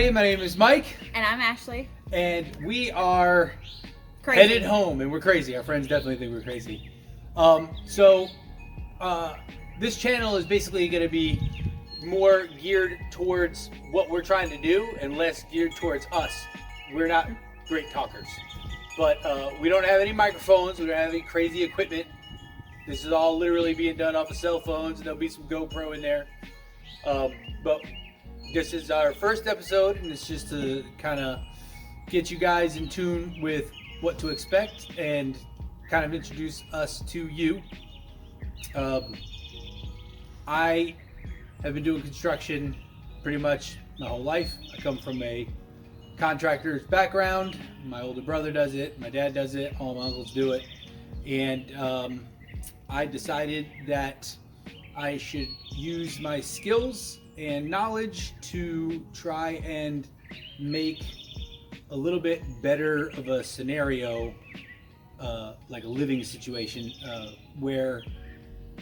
Hey, my name is Mike. And I'm Ashley. And we are Crazy. headed home, and we're crazy. Our friends definitely think we're crazy. This channel is basically going to be more geared towards what we're trying to do and less geared towards us. We're not great talkers. But we don't have any microphones. We don't have any crazy equipment. This is all literally being done off of cell phones, and there'll be some GoPro in there. But this is our first episode, and it's just to kind of get you guys in tune with what to expect and kind of introduce us to you. I have been doing construction pretty much my whole life. I come from a contractor's background. My older brother does it, my dad does it, all my uncles do it. And I decided that I should use my skills and knowledge to try and make a little bit better of a scenario, like a living situation, where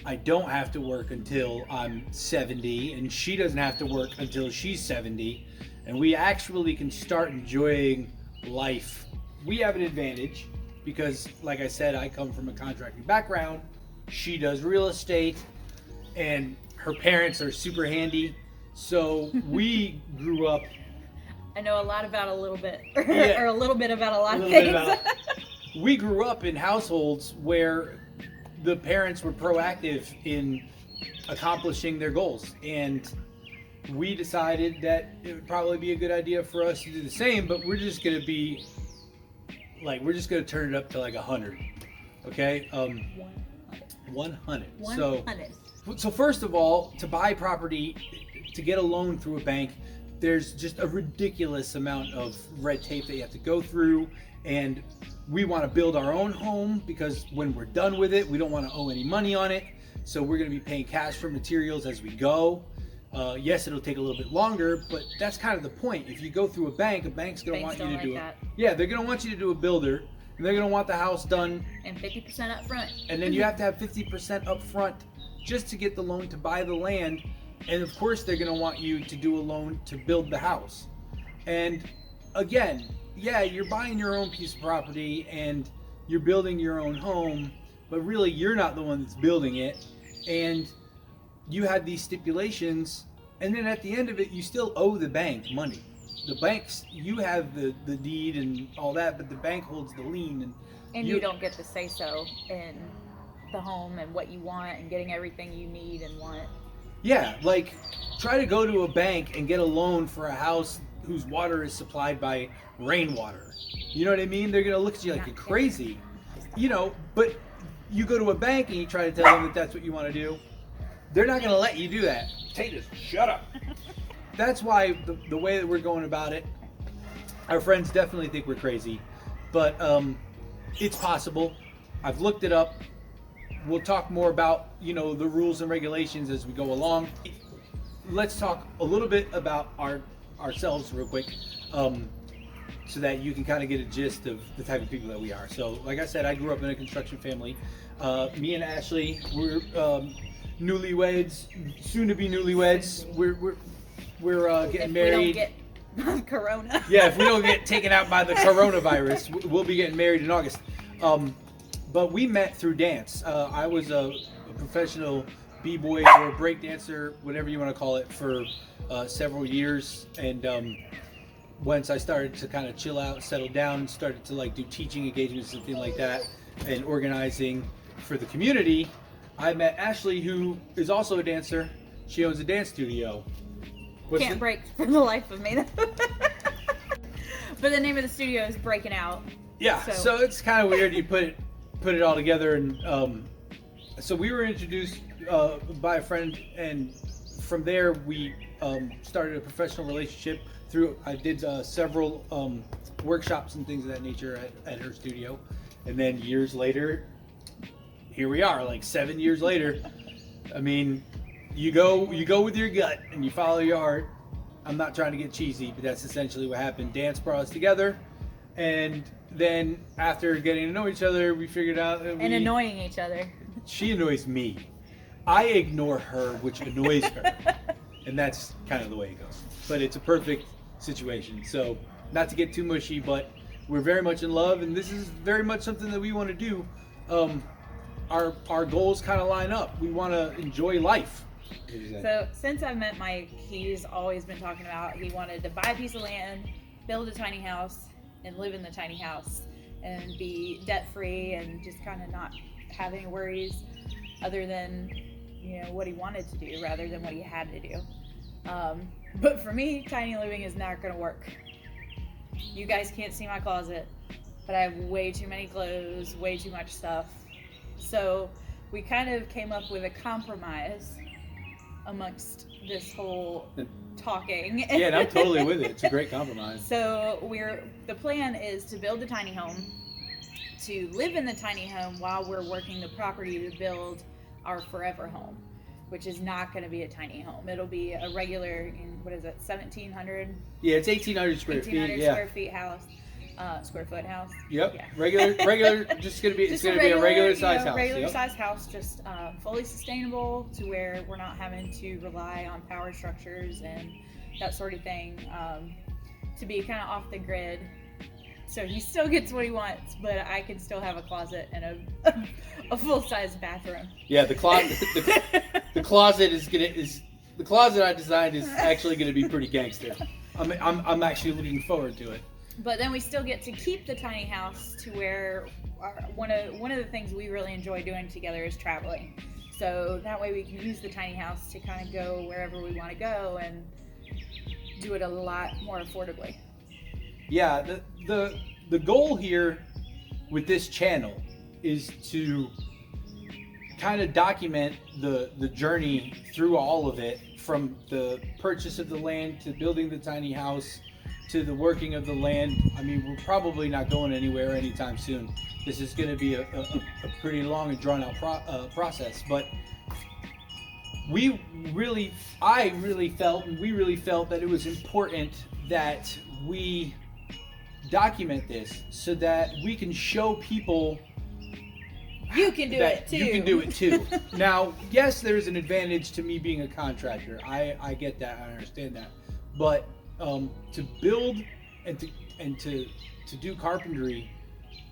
I don't have to work until I'm 70 and she doesn't have to work until she's 70, and we actually can start enjoying life. We have an advantage because, like I said, I come from a contracting background. She does real estate, and her parents are super handy. So we grew up. I know a lot about a little bit, Yeah. or a little bit about a lot of things. We grew up in households where the parents were proactive in accomplishing their goals, and we decided that it would probably be a good idea for us to do the same. But we're just gonna be like, we're just gonna turn it up to like 100. Okay. 100. So first of all, to buy property, to get a loan through a bank, there's just a ridiculous amount of red tape that you have to go through. And we want to build our own home because when we're done with it, we don't want to owe any money on it. So we're going to be paying cash for materials as we go. Yes, it'll take a little bit longer, but that's kind of the point. If you go through a bank's going to want you to do it. Yeah, they're going to want you to do a builder, and they're going to want the house done. And 50% up front. And then you have to have 50% up front just to get the loan to buy the land. And of course, they're going to want you to do a loan to build the house. And again, yeah, you're buying your own piece of property and you're building your own home, but really you're not the one that's building it. And you had these stipulations, and then at the end of it, you still owe the bank money. The banks, you have the deed and all that, but the bank holds the lien. And you don't get to say so in the home and what you want and getting everything you need and want. Yeah, like try to go to a bank and get a loan for a house whose water is supplied by rainwater. You know what I mean? They're going to look at you like you're crazy. You know, but you go to a bank and you try to tell them that that's what you want to do. They're not going to let you do that. Potatoes, shut up. That's why the way that we're going about it, our friends definitely think we're crazy, but it's possible. I've looked it up. We'll talk more about, you know, the rules and regulations as we go along. Let's talk a little bit about ourselves real quick, so that you can kind of get a gist of the type of people that we are. So, like I said, I grew up in a construction family. Me and Ashley, we're newlyweds, soon to be newlyweds. We're getting married. If we don't get corona. Yeah, if we don't get taken out by the coronavirus, we'll be getting married in August. But we met through dance. I was a professional b-boy or break dancer, whatever you want to call it, for several years. And once I started to kind of chill out, settle down, started to like do teaching engagements and things like that, and organizing for the community, I met Ashley, who is also a dancer. She owns a dance studio. Can't break for the life of me. But the name of the studio is Breaking Out. Yeah, so it's kind of weird. You put it all together, and so we were introduced by a friend, and from there we started a professional relationship. I did several workshops and things of that nature at her studio, and then years later, here we are, like 7 years later. I mean, you go with your gut and you follow your heart. I'm not trying to get cheesy, but that's essentially what happened. Dance brought us together, and then after getting to know each other, we figured out that annoying each other. She annoys me. I ignore her, which annoys her. And that's kind of the way it goes. But it's a perfect situation. So not to get too mushy, but we're very much in love, and this is very much something that we want to do. Our goals kind of line up. We want to enjoy life. So since I met Mike, he's always been talking about he wanted to buy a piece of land, build a tiny house, and live in the tiny house and be debt free and just kind of not have any worries other than, you know, what he wanted to do rather than what he had to do. But for me, tiny living is not going to work. You guys can't see my closet, but I have way too many clothes, way too much stuff. So we kind of came up with a compromise amongst this whole talking. Yeah, and I'm totally with it. It's a great compromise. So the plan is to build a tiny home, to live in the tiny home while we're working the property to build our forever home, which is not going to be a tiny home. It'll be a regular, what is it, 1,700? Yeah, it's 1,800 square feet. 1,800 square feet house, square foot house. Yep. Yeah. Regular. Just gonna be. It's gonna be a regular size house. Regular size house, just fully sustainable to where we're not having to rely on power structures and that sort of thing. To be kind of off the grid. So he still gets what he wants, but I can still have a closet and a full-size bathroom. Yeah, the closet. The closet the closet I designed is actually gonna be pretty gangster. I'm actually looking forward to it. But then we still get to keep the tiny house to where one of the things we really enjoy doing together is traveling. So that way we can use the tiny house to kind of go wherever we want to go and do it a lot more affordably. Yeah, the goal here with this channel is to kind of document the journey through all of it, from the purchase of the land to building the tiny house to the working of the land. I mean, we're probably not going anywhere anytime soon. This is going to be a pretty long and drawn out process, but I really felt that it was important that we document this so that we can show people you can do it too. You can do it too. Now, yes, there's an advantage to me being a contractor. I get that. I understand that. But to build and to do carpentry,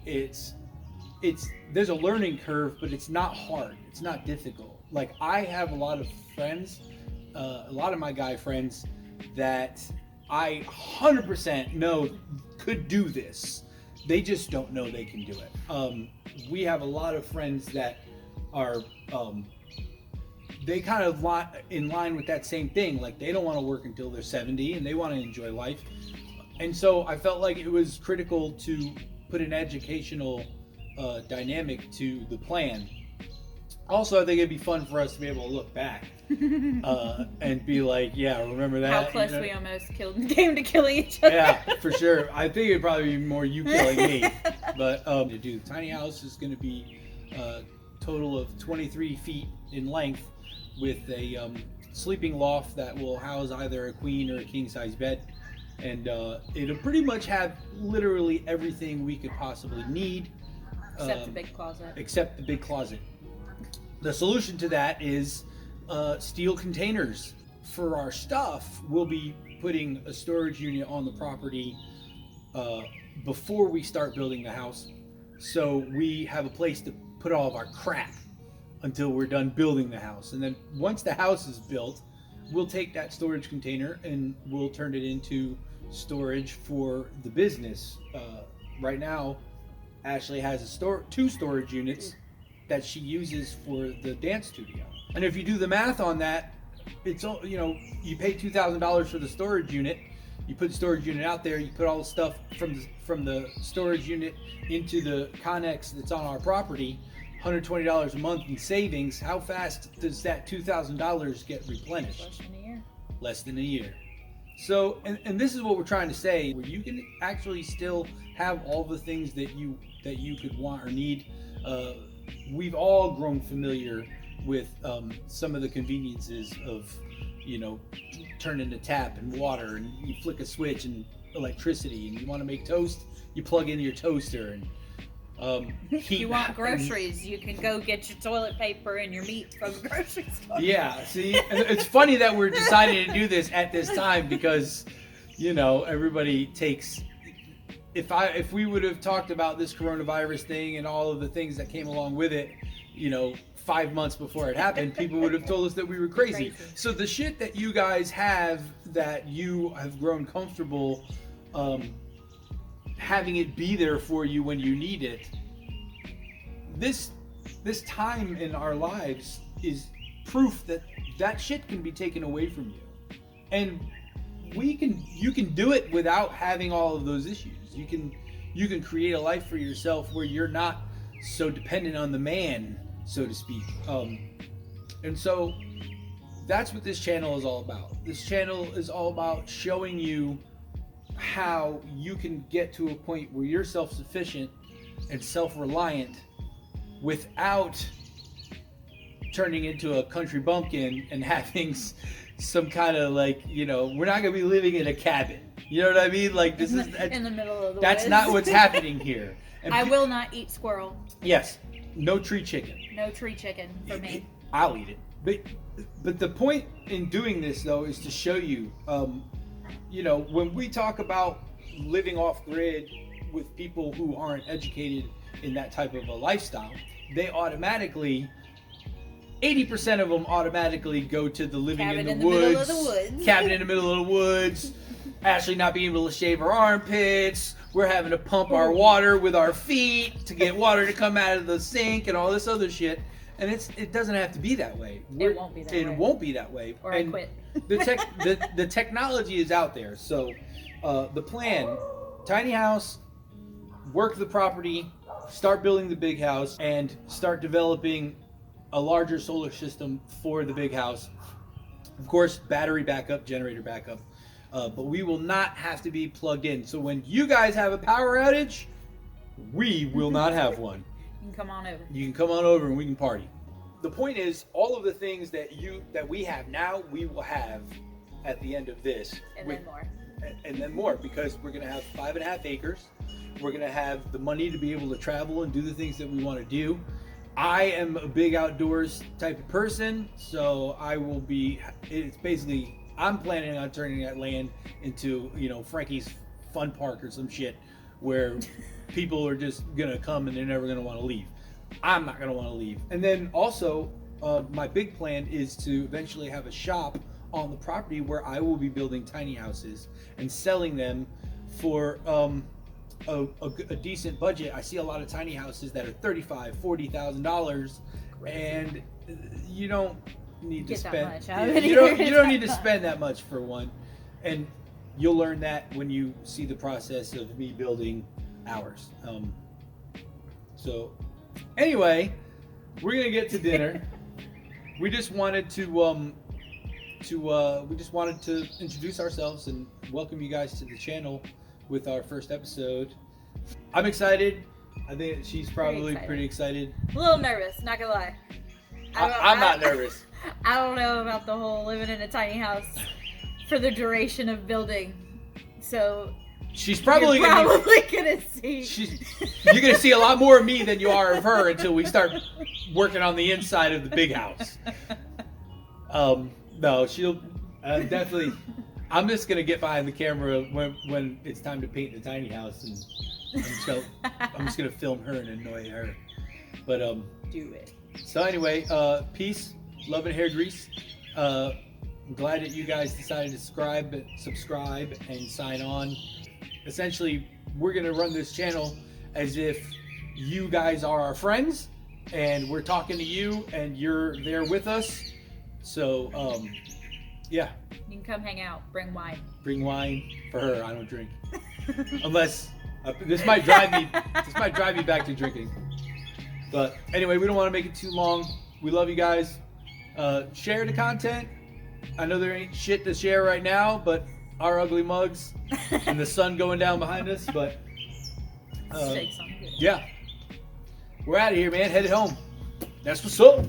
it's there's a learning curve, but it's not hard. It's not difficult. Like, I have a lot of friends, a lot of my guy friends that I 100% know could do this. They just don't know they can do it. We have a lot of friends that are they kind of in line with that same thing. Like, they don't want to work until they're 70 and they want to enjoy life. And so I felt like it was critical to put an educational dynamic to the plan. Also, I think it'd be fun for us to be able to look back and be like, yeah, remember that? How close we almost came to killing each other. Yeah, for sure. I think it'd probably be more you killing me. But to do the tiny house is going to be a total of 23 feet in length with a sleeping loft that will house either a queen or a king size bed. And it'll pretty much have literally everything we could possibly need. Except the big closet. Except the big closet. The solution to that is steel containers. For our stuff, we'll be putting a storage unit on the property before we start building the house. So we have a place to put all of our crap until we're done building the house. And then once the house is built, we'll take that storage container and we'll turn it into storage for the business. Right now, Ashley has two storage units that she uses for the dance studio. And if you do the math on that, it's, you know, you pay $2,000 for the storage unit. You put the storage unit out there, you put all the stuff from the storage unit into the Connex that's on our property, $120 a month in savings. How fast does that $2,000 get replenished? Less than a year. Less than a year. So, and this is what we're trying to say, where you can actually still have all the things that you could want or need. We've all grown familiar with some of the conveniences of, you know, turning the tap and water, and you flick a switch and electricity, and you want to make toast, you plug in your toaster, and if you want groceries, you can go get your toilet paper and your meat from the grocery store. Yeah, see, it's funny that we're deciding to do this at this time, because everybody takes. If we would have talked about this coronavirus thing and all of the things that came along with it, 5 months before it happened, people would have told us that we were crazy. So the shit that you guys have, that you have grown comfortable having it be there for you when you need it, this time in our lives is proof that shit can be taken away from you, and you can do it without having all of those issues. You can create a life for yourself where you're not so dependent on the man, so to speak. And so that's what this channel is all about. This channel is all about showing you how you can get to a point where you're self-sufficient and self-reliant without turning into a country bumpkin and having some kind of we're not going to be living in a cabin. You know what I mean? Like, this is in the middle of the That's woods. not what's happening here. And I will not eat squirrel. Yes. No tree chicken. No tree chicken for me. I'll eat it. But the point in doing this, though, is to show you, when we talk about living off grid with people who aren't educated in that type of a lifestyle, they automatically, 80% of them automatically go to the living Cabin in the woods. Middle of the woods. Cabin in the middle of the woods. Ashley not being able to shave her armpits. We're having to pump our water with our feet to get water to come out of the sink and all this other shit. And it doesn't have to be that way. It won't be that way. It won't be that way. Or I quit. The technology is out there. So the plan, tiny house, work the property, start building the big house, and start developing a larger solar system for the big house. Of course, battery backup, generator backup. But we will not have to be plugged in. So when you guys have a power outage, we will not have one. You can come on over. You can come on over and we can party. The point is, all of the things that we have now, we will have at the end of this. And then more. And then more, because we're going to have 5.5 acres. We're going to have the money to be able to travel and do the things that we want to do. I am a big outdoors type of person, so it's basically, I'm planning on turning that land into, Frankie's Fun Park or some shit where people are just gonna come and they're never gonna want to leave. I'm not gonna want to leave. And then also, my big plan is to eventually have a shop on the property where I will be building tiny houses and selling them for a decent budget. I see a lot of tiny houses that are $35,000, $40,000, and you don't need to spend. You don't need to spend that much for one, and you'll learn that when you see the process of me building ours. So anyway, we're gonna get to dinner. We just wanted to introduce ourselves and welcome you guys to the channel with our first episode. I'm excited. I think she's probably pretty excited. A little nervous, not gonna lie. I'm not nervous. I don't know about the whole living in a tiny house for the duration of building. So she's probably gonna see. You're gonna see a lot more of me than you are of her until we start working on the inside of the big house. No, she'll definitely. I'm just gonna get behind the camera when it's time to paint the tiny house, and I'm just gonna film her and annoy her. But do it. So anyway, peace, love, and hair grease. I'm glad that you guys decided to subscribe and sign on. Essentially, we're gonna run this channel as if you guys are our friends, and we're talking to you, and you're there with us. So, yeah. You can come hang out. Bring wine. Bring wine for her. I don't drink, unless this might drive me. This might drive me back to drinking. But anyway, we don't want to make it too long. We love you guys. Share the content. I know there ain't shit to share right now, but our ugly mugs and the sun going down behind us. But Shake something good. Yeah, we're out of here, man. Headed home. That's what's up.